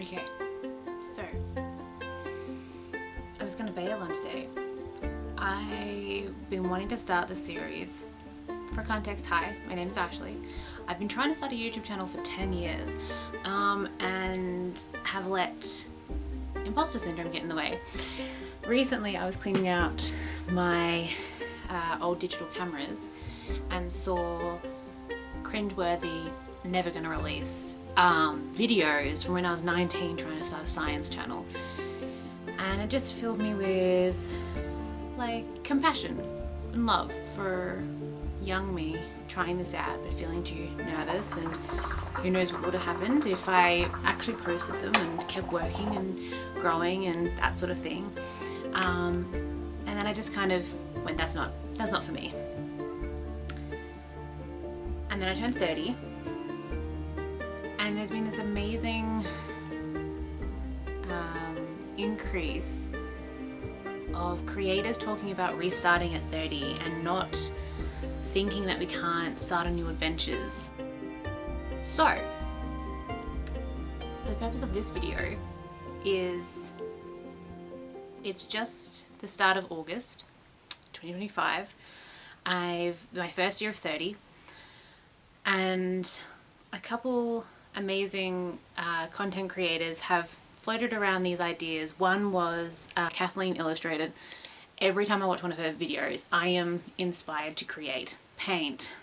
Okay, so I was gonna bail on today. I've been wanting to start this series. For context, hi, my name is Ashley. I've been trying to start a YouTube channel for 10 years and have let imposter syndrome get in the way. Recently I was cleaning out my old digital cameras and saw cringeworthy, never gonna release videos from when I was 19 trying to start a science channel, and it just filled me with like compassion and love for young me trying this out but feeling too nervous, and who knows what would have happened if I actually posted them and kept working and growing and that sort of thing. And then I just kind of went, that's not for me. And then I turned 30 and there's been this amazing increase of creators talking about restarting at 30 and not thinking that we can't start on new adventures. So, the purpose of this video is, it's just the start of August 2025. My first year of 30, and a couple amazing content creators have floated around these ideas. One was Kathleen Illustrated. Every time I watch one of her videos, I am inspired to create, paint,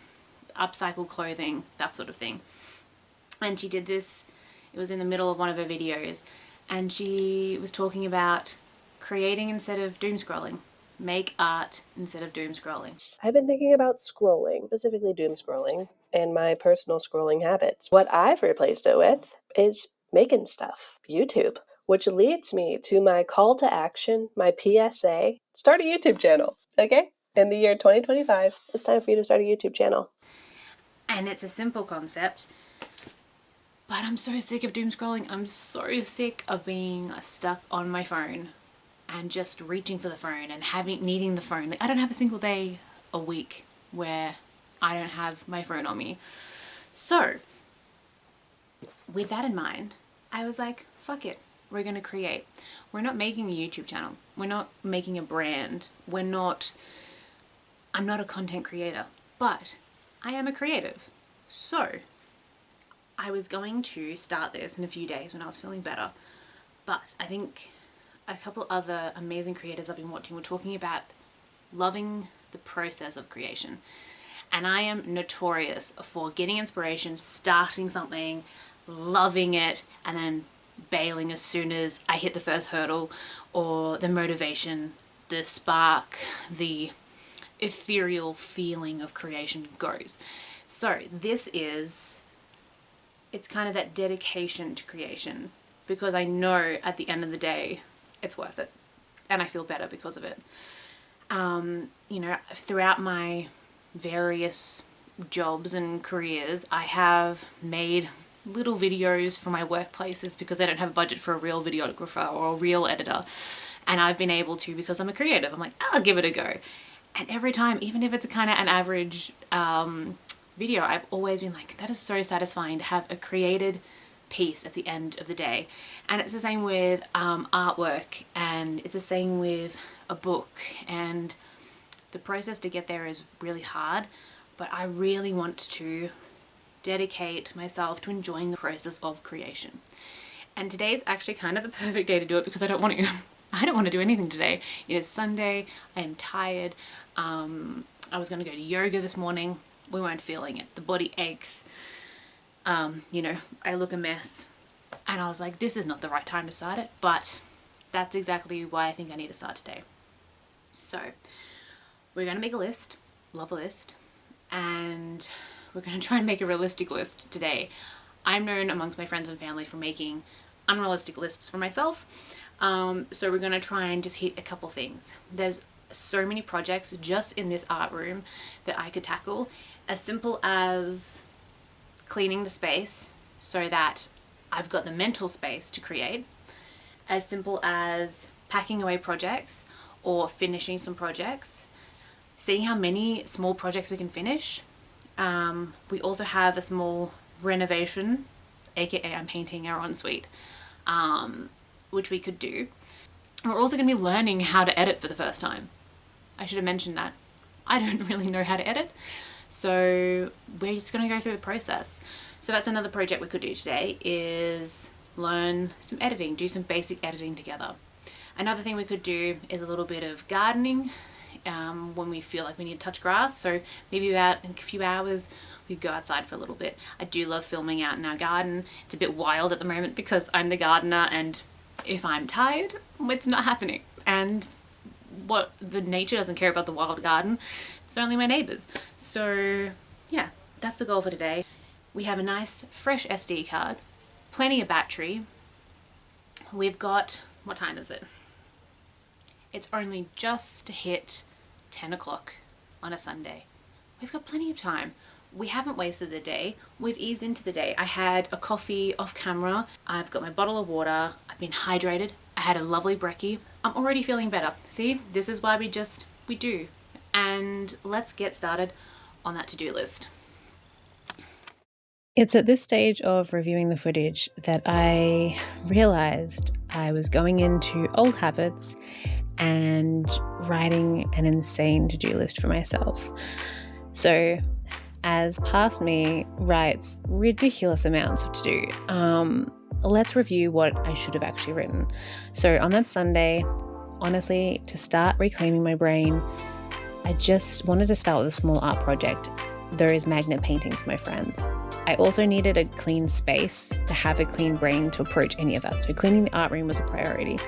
upcycle clothing, that sort of thing. And she did this, it was in the middle of one of her videos, and she was talking about creating instead of doom scrolling. Make art instead of doom scrolling. I've been thinking about scrolling, specifically doom scrolling, and my personal scrolling habits. What I've replaced it with is making stuff, YouTube, which leads me to my call to action, my PSA. Start a YouTube channel, okay? In the year 2025, it's time for you to start a YouTube channel. And it's a simple concept, but I'm so sick of doom scrolling. I'm so sick of being stuck on my phone and just reaching for the phone and needing the phone. Like, I don't have a single day a week where I don't have my phone on me. So with that in mind, I was like, fuck it, we're gonna create. We're not making a YouTube channel. We're not making a brand. I'm not a content creator, but I am a creative. So I was going to start this in a few days when I was feeling better, but I think a couple other amazing creators I've been watching were talking about loving the process of creation. And I am notorious for getting inspiration, starting something, loving it, and then bailing as soon as I hit the first hurdle, or the motivation, the spark, the ethereal feeling of creation goes. So it's kind of that dedication to creation, because I know at the end of the day it's worth it and I feel better because of it. You know, throughout my various jobs and careers, I have made little videos for my workplaces because I don't have a budget for a real videographer or a real editor, and I've been able to, because I'm a creative, I'm like, I'll give it a go. And every time, even if it's kind of an average video, I've always been like, that is so satisfying to have a created piece at the end of the day. And it's the same with artwork, and it's the same with a book, and the process to get there is really hard, but I really want to dedicate myself to enjoying the process of creation. And today's actually kind of the perfect day to do it, because I don't want to do anything today. It is Sunday, I am tired. I was going to go to yoga this morning. We weren't feeling it. The body aches. You know, I look a mess, and I was like, this is not the right time to start it, but that's exactly why I think I need to start today. So we're going to make a list, love a list, and we're going to try and make a realistic list today. I'm known amongst my friends and family for making unrealistic lists for myself, so we're going to try and just hit a couple things. There's so many projects just in this art room that I could tackle, as simple as cleaning the space so that I've got the mental space to create, as simple as packing away projects or finishing some projects, seeing how many small projects we can finish. We also have a small renovation, aka I'm painting our ensuite, which we could do. And we're also going to be learning how to edit for the first time. I should have mentioned that. I don't really know how to edit, so we're just going to go through the process. So that's another project we could do today, is learn some editing, do some basic editing together. Another thing we could do is a little bit of gardening when we feel like we need to touch grass. So maybe about in a few hours we go outside for a little bit. I do love filming out in our garden. It's a bit wild at the moment because I'm the gardener, and if I'm tired, it's not happening. And what the nature doesn't care about the wild garden, it's only my neighbours. So yeah, that's the goal for today. We have a nice fresh SD card, plenty of battery. We've got, what time is it? It's only just hit 10 o'clock on a Sunday. We've got plenty of time. We haven't wasted the day. We've eased into the day. I had a coffee off camera. I've got my bottle of water. I've been hydrated. I had a lovely brekkie. I'm already feeling better. See, this is why we do. And let's get started on that to-do list. It's at this stage of reviewing the footage that I realized I was going into old habits and writing an insane to-do list for myself. So, as past me writes ridiculous amounts of to-do, let's review what I should have actually written. So on that Sunday, honestly, to start reclaiming my brain, I just wanted to start with a small art project, those magnet paintings for my friends. I also needed a clean space to have a clean brain to approach any of that. So cleaning the art room was a priority,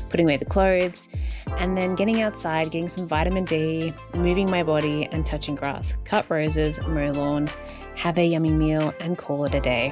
putting away the clothes, and then getting outside, getting some vitamin D, moving my body and touching grass, cut roses, mow lawns, have a yummy meal, and call it a day.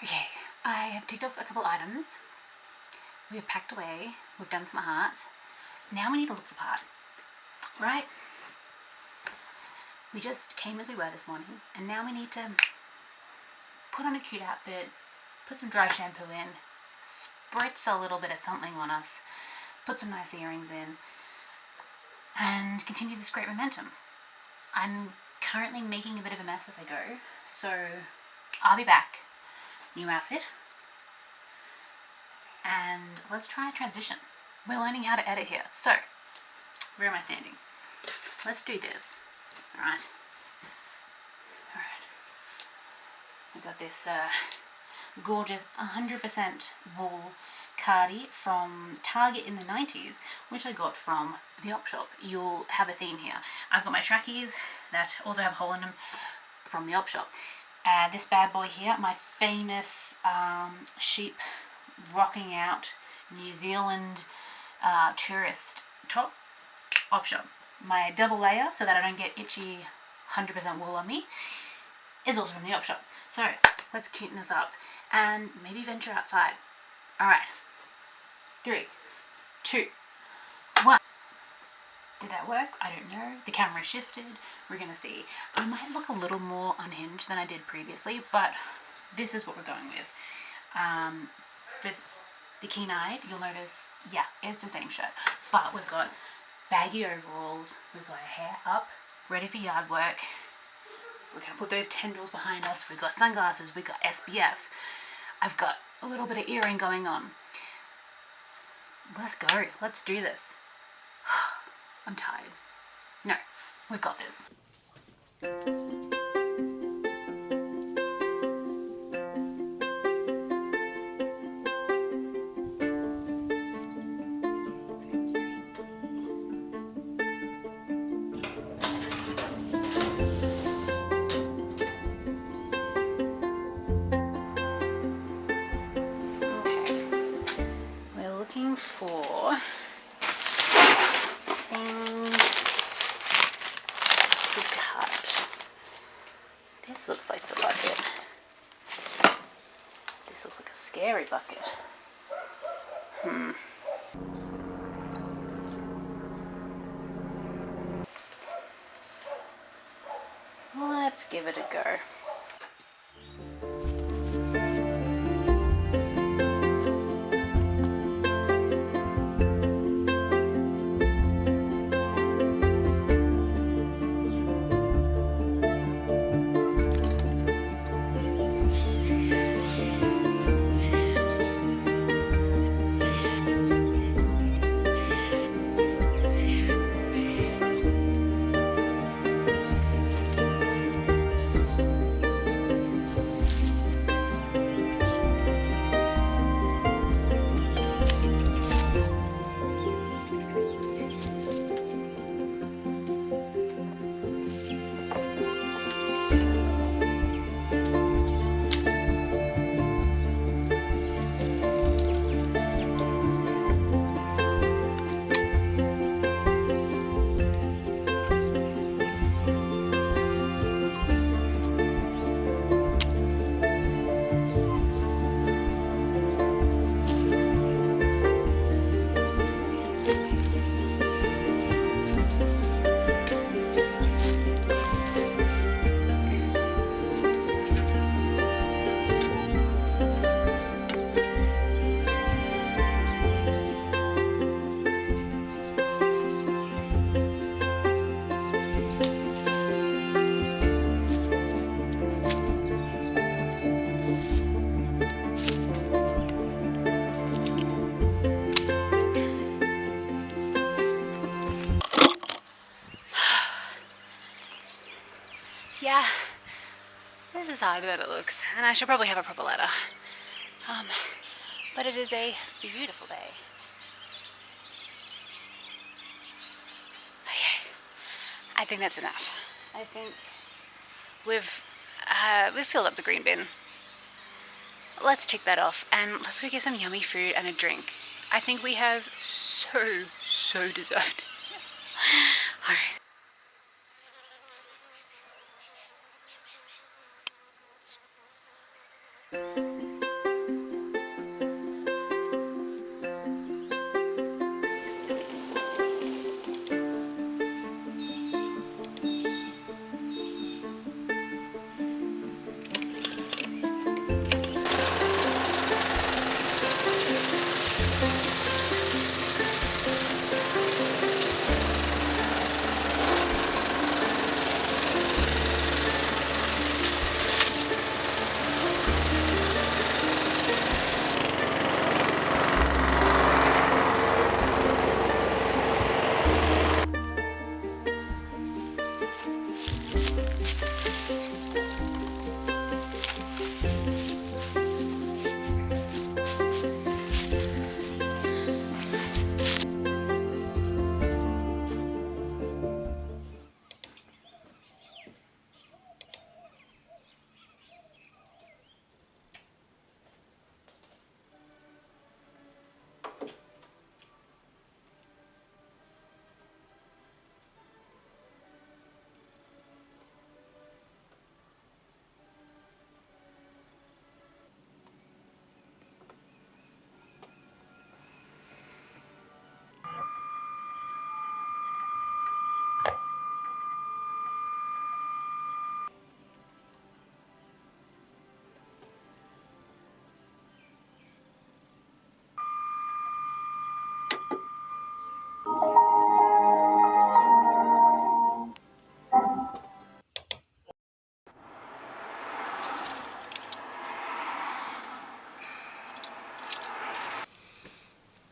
Okay, I have ticked off a couple items. We have packed away. We've done some art. Now we need to look the part, right? We just came as we were this morning, and now we need to put on a cute outfit, put some dry shampoo in, spritz a little bit of something on us, put some nice earrings in, and continue this great momentum. I'm currently making a bit of a mess as I go, so I'll be back. New outfit. And let's try a transition. We're learning how to edit here. So, where am I standing? Let's do this. Alright. We got this gorgeous 100% wool cardi from Target in the 90s, which I got from the op shop. You'll have a theme here. I've got my trackies that also have a hole in them from the op shop. This bad boy here, my famous sheep rocking out New Zealand tourist top, op shop. My double layer, so that I don't get itchy 100% wool on me, is also from the op shop. So let's cuten this up and maybe venture outside. Alright, 3, 2, 1. Did that work? I don't know. The camera shifted. We're gonna see. I might look a little more unhinged than I did previously, but this is what we're going with. For the keen-eyed, you'll notice, yeah, it's the same shirt, but we've got baggy overalls, we've got our hair up, ready for yard work. We're gonna put those tendrils behind us. We've got sunglasses, we've got SPF. I've got a little bit of earring going on. Let's go. Let's do this. I'm tired. No, we've got this. For things to cut. This looks like the bucket. This looks like a scary bucket. Let's give it a go. Yeah, this is harder than it looks, and I should probably have a proper ladder. But it is a beautiful day. Okay, I think that's enough. I think we've filled up the green bin. Let's tick that off and let's go get some yummy food and a drink. I think we have so deserved. All right.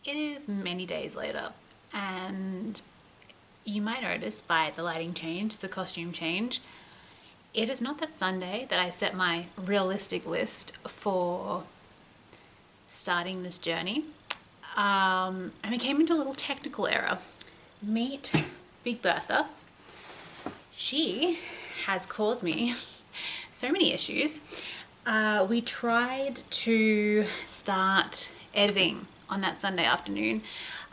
It is many days later, and you might notice by the lighting change, the costume change, it is not that Sunday that I set my realistic list for starting this journey. And we came into a little technical error. Meet Big Bertha. She has caused me so many issues. We tried to start editing on that Sunday afternoon.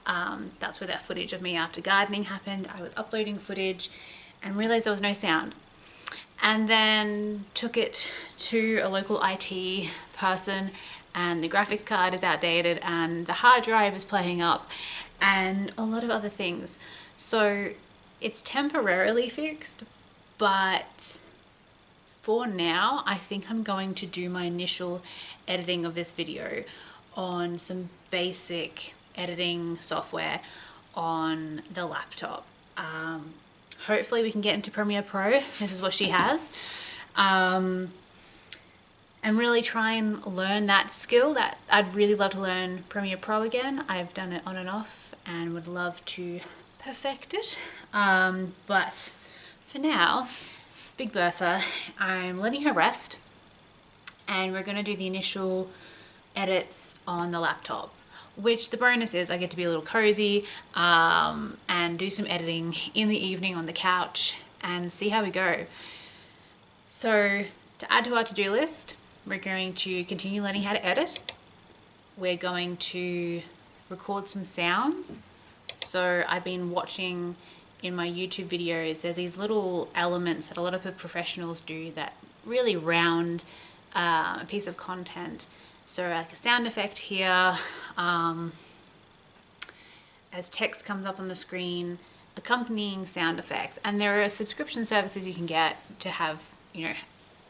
That's where that footage of me after gardening happened. I was uploading footage and realized there was no sound. And then took it to a local IT person, and the graphics card is outdated and the hard drive is playing up and a lot of other things. So it's temporarily fixed, but for now, I think I'm going to do my initial editing of this video on some basic editing software on the laptop. Hopefully we can get into Premiere Pro. This is what she has. And really try and learn that skill. That I'd really love to learn Premiere Pro again. I've done it on and off and would love to perfect it. But for now, Big Bertha, I'm letting her rest, and we're going to do the initial edits on the laptop, which the bonus is I get to be a little cozy and do some editing in the evening on the couch and see how we go. So to add to our to-do list, we're going to continue learning how to edit. We're going to record some sounds. So I've been watching in my YouTube videos, there's these little elements that a lot of the professionals do that really round a piece of content. So like a sound effect here, as text comes up on the screen, accompanying sound effects. And there are subscription services you can get to have, you know,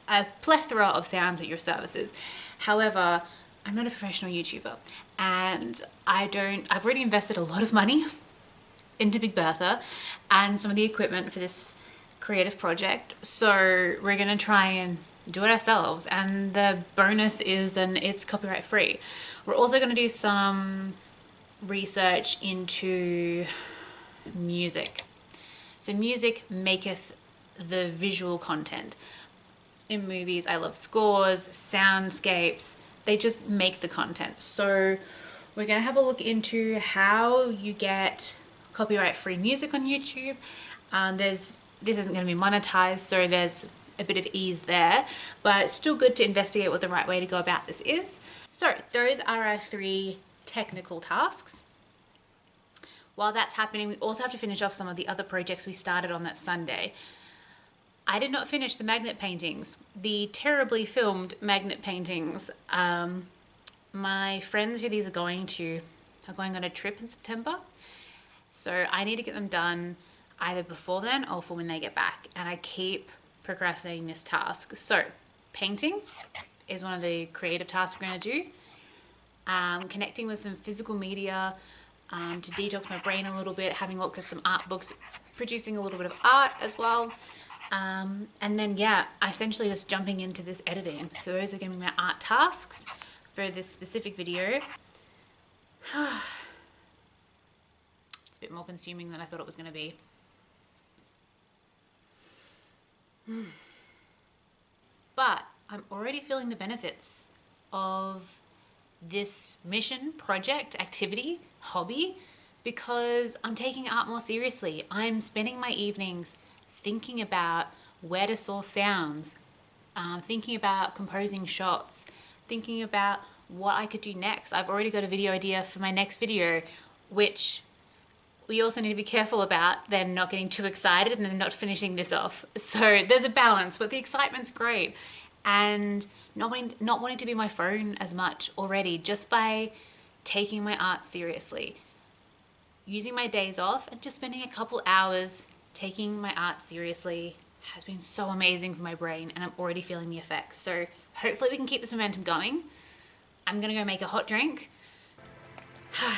a plethora of sounds at your services. However, I'm not a professional YouTuber, and I've already invested a lot of money into Big Bertha and some of the equipment for this creative project. So we're gonna try and do it ourselves, and the bonus is then it's copyright free. We're also gonna do some research into music. So music maketh the visual content. In movies, I love scores, soundscapes, they just make the content. So we're gonna have a look into how you get copyright free music on YouTube. This isn't going to be monetized, so there's a bit of ease there, but it's still good to investigate what the right way to go about this is. So those are our 3 technical tasks. While that's happening, we also have to finish off some of the other projects we started on that Sunday. I did not finish the magnet paintings, the terribly filmed magnet paintings. My friends who these are going on a trip in September. So I need to get them done either before then or for when they get back. And I keep procrastinating this task. So painting is one of the creative tasks we're going to do. Connecting with some physical media to detox my brain a little bit, having a look at some art books, producing a little bit of art as well. And then, yeah, essentially just jumping into this editing. So those are going to be my art tasks for this specific video. It's a bit more consuming than I thought it was going to be. But I'm already feeling the benefits of this mission, project, activity, hobby, because I'm taking art more seriously. I'm spending my evenings thinking about where to source sounds, thinking about composing shots, thinking about what I could do next. I've already got a video idea for my next video, which we also need to be careful about then not getting too excited and then not finishing this off. So there's a balance, but the excitement's great. And not wanting to be my phone as much already, just by taking my art seriously. Using my days off and just spending a couple hours taking my art seriously has been so amazing for my brain, and I'm already feeling the effects. So hopefully we can keep this momentum going. I'm gonna go make a hot drink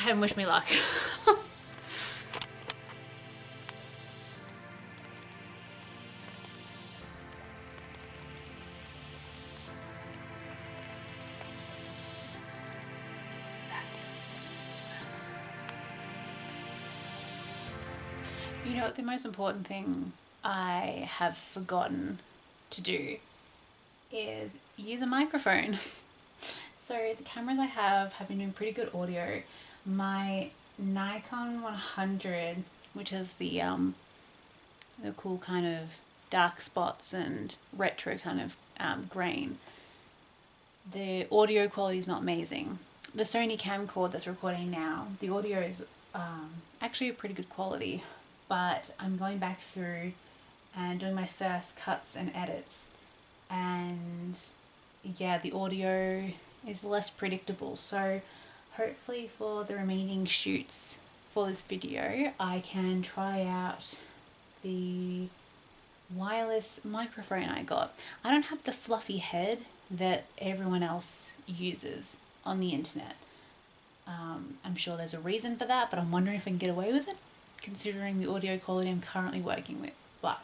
and wish me luck. You know what, the most important thing I have forgotten to do is use a microphone. So the cameras I have been doing pretty good audio. My Nikon 100, which is the cool kind of dark spots and retro kind of grain, the audio quality is not amazing. The Sony camcorder that's recording now, the audio is actually a pretty good quality, but I'm going back through and doing my first cuts and edits, and yeah, the audio is less predictable. So hopefully for the remaining shoots for this video, I can try out the wireless microphone I got. I don't have the fluffy head that everyone else uses on the internet. I'm sure there's a reason for that, but I'm wondering if I can get away with it, considering the audio quality I'm currently working with. But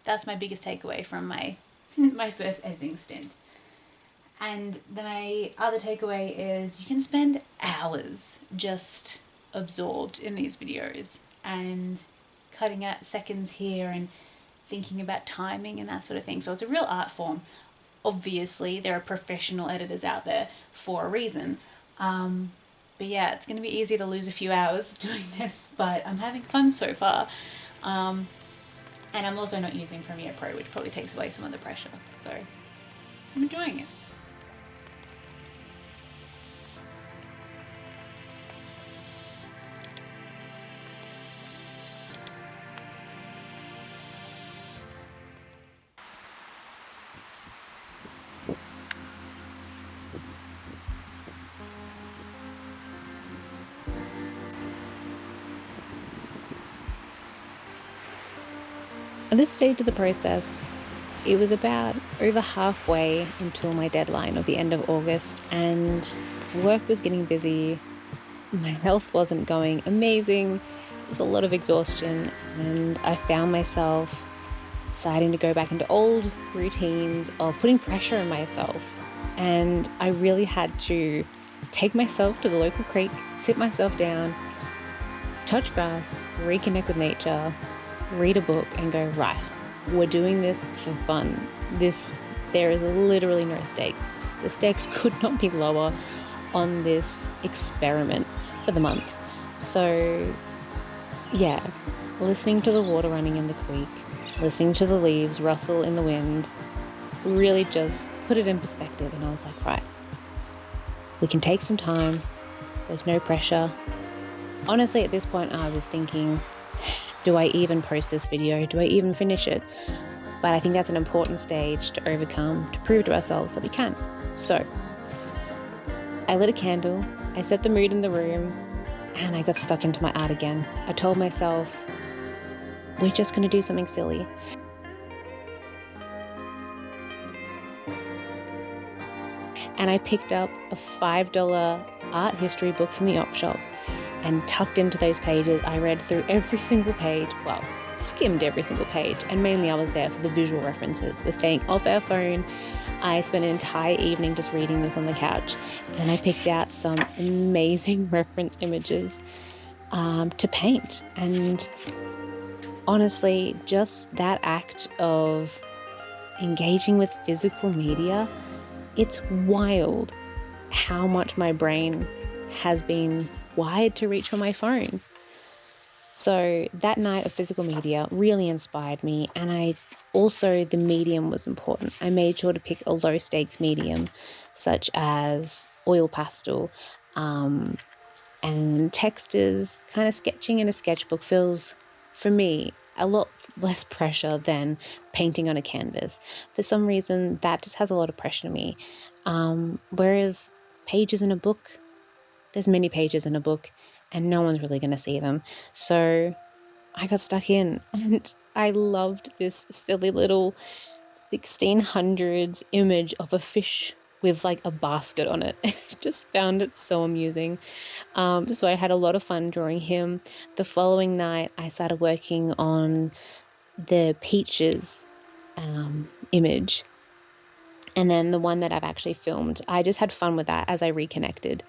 that's my biggest takeaway from my my first editing stint. And my other takeaway is you can spend hours just absorbed in these videos and cutting out seconds here and thinking about timing and that sort of thing. So it's a real art form. Obviously, there are professional editors out there for a reason. But yeah, it's going to be easy to lose a few hours doing this, but I'm having fun so far. And I'm also not using Premiere Pro, which probably takes away some of the pressure. So I'm enjoying it. At this stage of the process, it was about over halfway until my deadline of the end of August, and work was getting busy. My health wasn't going amazing. There was a lot of exhaustion, and I found myself deciding to go back into old routines of putting pressure on myself. And I really had to take myself to the local creek, sit myself down, touch grass, reconnect with nature, read a book, and go, right, we're doing this for fun. There is literally no stakes. The stakes could not be lower on this experiment for the month. So yeah, listening to the water running in the creek, listening to the leaves rustle in the wind, really just put it in perspective. And I was like, right, we can take some time. There's no pressure. Honestly, at this point, I was thinking, do I even post this video? Do I even finish it? But I think that's an important stage to overcome, to prove to ourselves that we can. So I lit a candle, I set the mood in the room, and I got stuck into my art again. I told myself, we're just going to do something silly. And I picked up a $5 art history book from the op shop, and tucked into those pages, I read through every single page, well, skimmed every single page, and mainly I was there for the visual references. We're staying off our phone. I spent an entire evening just reading this on the couch, and I picked out some amazing reference images to paint. And honestly, just that act of engaging with physical media, it's wild how much my brain has been wired to reach for my phone. So that night of physical media really inspired me, and the medium was important. I made sure to pick a low stakes medium such as oil pastel, and textures. Kind of sketching in a sketchbook feels, for me, a lot less pressure than painting on a canvas. For some reason, that just has a lot of pressure to me. Whereas pages in a book, there's many pages in a book and no one's really going to see them. So I got stuck in, and I loved this silly little 1600s image of a fish with like a basket on it. I just found it so amusing. So I had a lot of fun drawing him. The following night, I started working on the peaches image. And then the one that I've actually filmed, I just had fun with that as I reconnected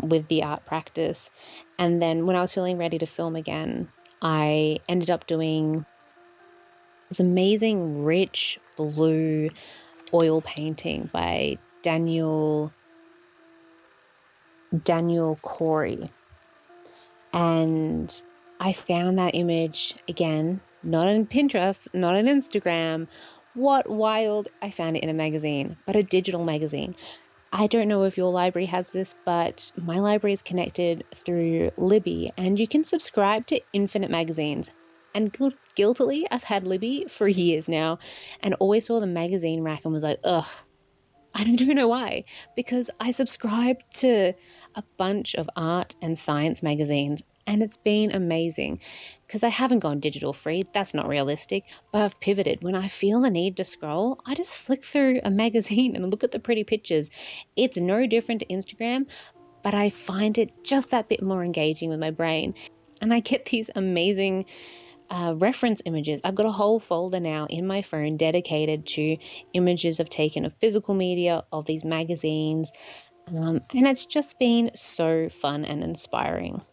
with the art practice. And then when I was feeling ready to film again, I ended up doing this amazing rich blue oil painting by Daniel Corey. And I found that image again, not on Pinterest, not on Instagram. What wild! I found it in a magazine, but a digital magazine. I don't know if your library has this, but my library is connected through Libby, and you can subscribe to infinite magazines. And guiltily, I've had Libby for years now, and always saw the magazine rack and was like, ugh, I don't know why, because I subscribe to a bunch of art and science magazines, and it's been amazing because I haven't gone digital free. That's not realistic, but I've pivoted. When I feel the need to scroll, I just flick through a magazine and look at the pretty pictures. It's no different to Instagram, but I find it just that bit more engaging with my brain. And I get these amazing reference images. I've got a whole folder now in my phone dedicated to images I've taken of physical media, of these magazines, and it's just been so fun and inspiring.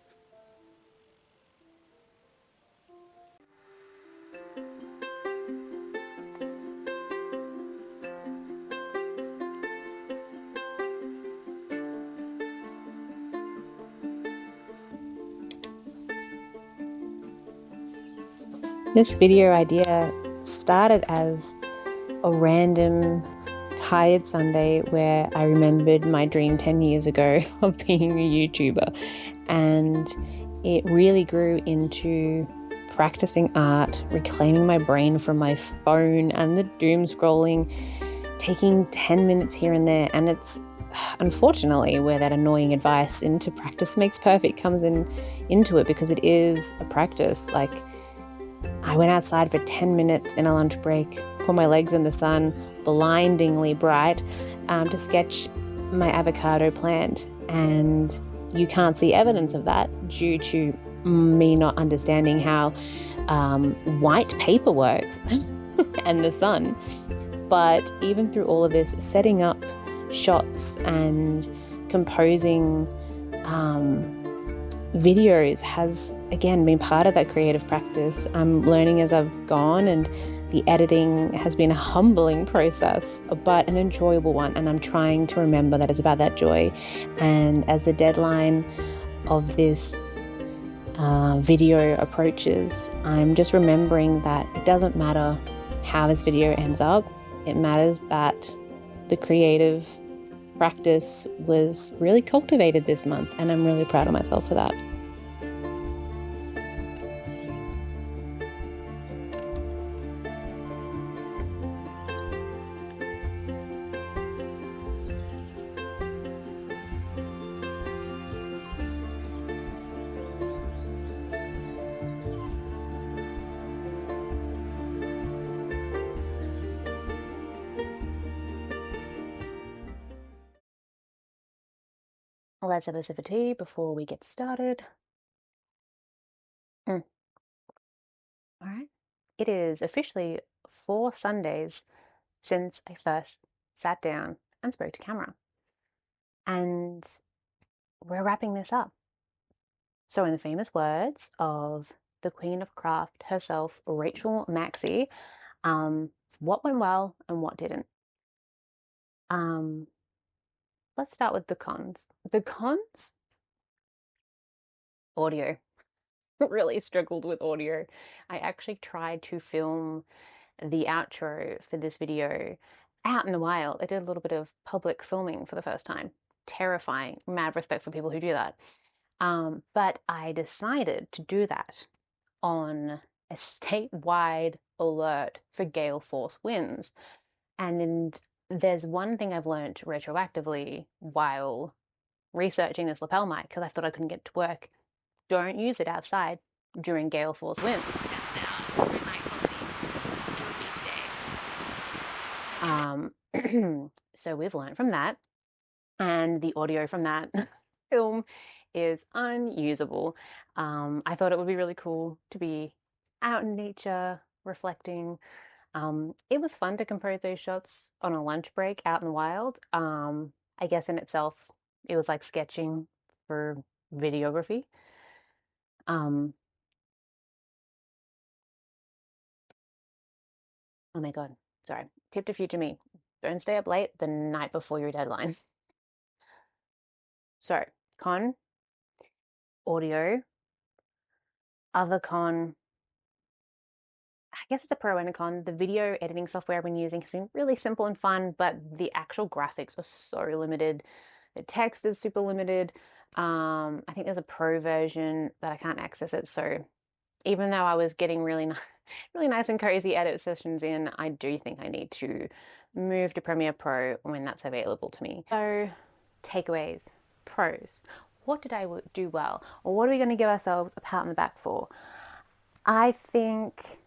This video idea started as a random tired Sunday where I remembered my dream 10 years ago of being a YouTuber, and it really grew into practicing art, reclaiming my brain from my phone and the doom scrolling, taking 10 minutes here and there. And it's unfortunately where that annoying advice into practice makes perfect comes into it, because it is a practice. Like, I went outside for 10 minutes in a lunch break, put my legs in the sun, blindingly bright, to sketch my avocado plant. And you can't see evidence of that due to me not understanding how white paper works and the sun. But even through all of this, setting up shots and composing videos has, again, been part of that creative practice. I'm learning as I've gone, and the editing has been a humbling process, but an enjoyable one. And I'm trying to remember that it's about that joy. And as the deadline of this video approaches, I'm just remembering that it doesn't matter how this video ends up. It matters that the creative practice was really cultivated this month, and I'm really proud of myself for that. Let's have a sip of tea before we get started. All right. It is officially 4 Sundays since I first sat down and spoke to camera. And we're wrapping this up. So, in the famous words of the Queen of Craft herself, Rachel Maxey, what went well and what didn't? Let's start with the cons. The cons? Audio. Really struggled with audio. I actually tried to film the outro for this video out in the wild. I did a little bit of public filming for the first time. Terrifying. Mad respect for people who do that. But I decided to do that on a statewide alert for gale force winds. And there's one thing I've learned retroactively while researching this lapel mic, because I thought I couldn't get to work. Don't use it outside during gale force winds. Test out my mic quality. So we've learned from that, and the audio from that film is unusable. I thought it would be really cool to be out in nature, reflecting. It was fun to compose those shots on a lunch break out in the wild. I guess in itself, it was like sketching for videography. Oh my God. Sorry. Tip to future me. Don't stay up late the night before your deadline. So, con, audio, other con, I guess it's a pro and a con. The video editing software I've been using has been really simple and fun, but the actual graphics are so limited. The text is super limited. I think there's a pro version, but I can't access it. So even though I was getting really nice, really nice and cozy edit sessions in, I do think I need to move to Premiere Pro when that's available to me. So, takeaways, pros. What did I do well? Or what are we going to give ourselves a pat on the back for? I think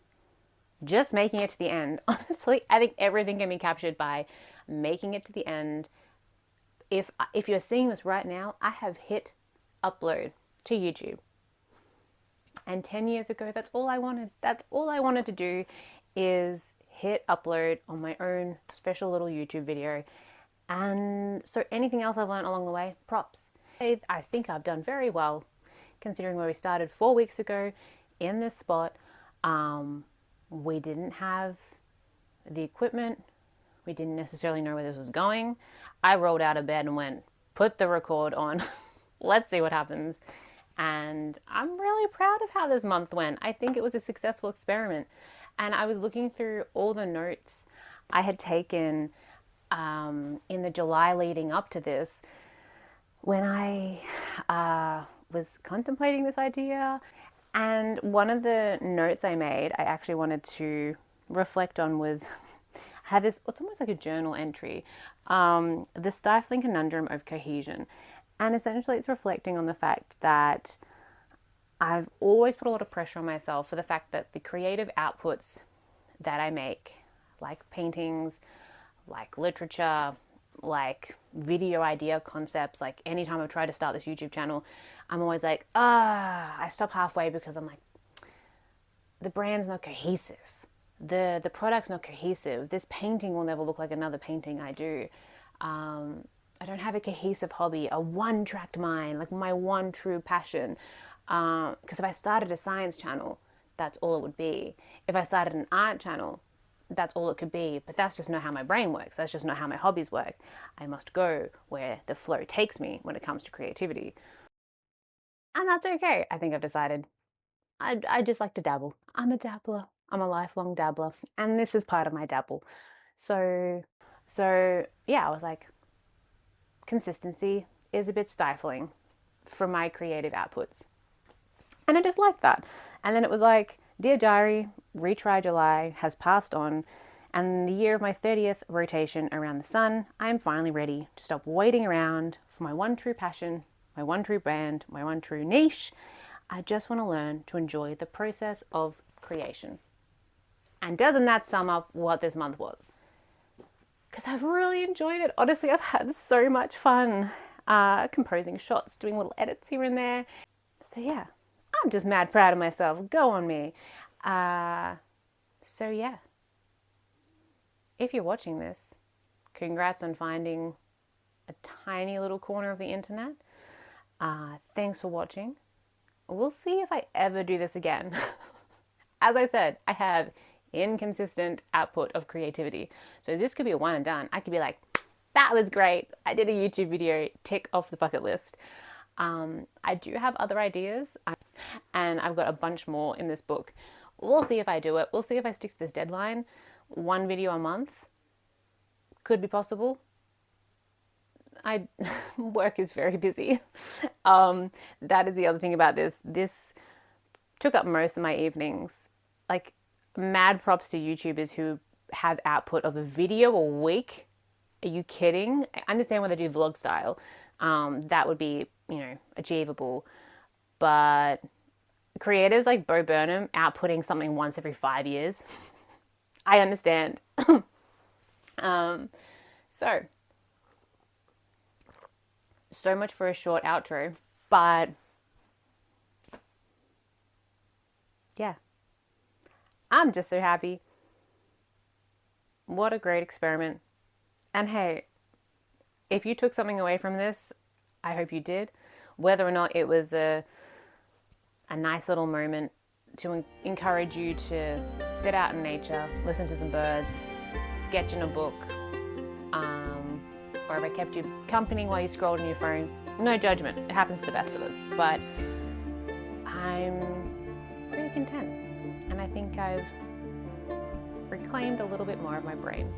just making it to the end. Honestly, I think everything can be captured by making it to the end. If you're seeing this right now, I have hit upload to YouTube. And 10 years ago, that's all I wanted. That's all I wanted to do, is hit upload on my own special little YouTube video. And so anything else I've learned along the way, props. I think I've done very well considering where we started 4 weeks ago in this spot. We didn't have the equipment. We didn't necessarily know where this was going. I rolled out of bed and went, put the record on. Let's see what happens. And I'm really proud of how this month went. I think it was a successful experiment. And I was looking through all the notes I had taken in the July leading up to this when I was contemplating this idea. And one of the notes I made, I actually wanted to reflect on was, I had this, it's almost like a journal entry, the stifling conundrum of cohesion. And essentially it's reflecting on the fact that I've always put a lot of pressure on myself for the fact that the creative outputs that I make, like paintings, like literature, like video idea concepts, like anytime I've tried to start this YouTube channel, I'm always like, I stop halfway because I'm like, the brand's not cohesive. The product's not cohesive. This painting will never look like another painting I do. I don't have a cohesive hobby, a one-tracked mind, like my one true passion. Because if I started a science channel, that's all it would be. If I started an art channel, that's all it could be. But that's just not how my brain works. That's just not how my hobbies work. I must go where the flow takes me when it comes to creativity. And that's okay. I think I've decided I just like to dabble. I'm a dabbler. I'm a lifelong dabbler. And this is part of my dabble. So yeah, I was like, consistency is a bit stifling for my creative outputs. And I just like that. And then it was like, Dear Diary, retry July has passed on. And the year of my 30th rotation around the sun, I am finally ready to stop waiting around for my one true passion, my one true brand, my one true niche. I just want to learn to enjoy the process of creation. And doesn't that sum up what this month was? Because I've really enjoyed it. Honestly, I've had so much fun composing shots, doing little edits here and there. So yeah, I'm just mad proud of myself. Go on me. So yeah, if you're watching this, congrats on finding a tiny little corner of the internet. Thanks for watching. We'll see if I ever do this again. As I said, I have inconsistent output of creativity. So this could be a one and done. I could be like, that was great. I did a YouTube video, tick off the bucket list. I do have other ideas, and I've got a bunch more in this book. We'll see if I do it. We'll see if I stick to this deadline. One video a month could be possible. Work is very busy. That is the other thing about this. This took up most of my evenings. Like, mad props to YouTubers who have output of a video a week. Are you kidding? I understand when they do vlog style. That would be, achievable. But creators like Bo Burnham outputting something once every 5 years, I understand. So much for a short outro, but yeah, I'm just so happy. What a great experiment. And hey, if you took something away from this, I hope you did. Whether or not it was a nice little moment to encourage you to sit out in nature, listen to some birds, sketch in a book, or if I kept you company while you scrolled on your phone, no judgment, it happens to the best of us, but I'm pretty content, and I think I've reclaimed a little bit more of my brain.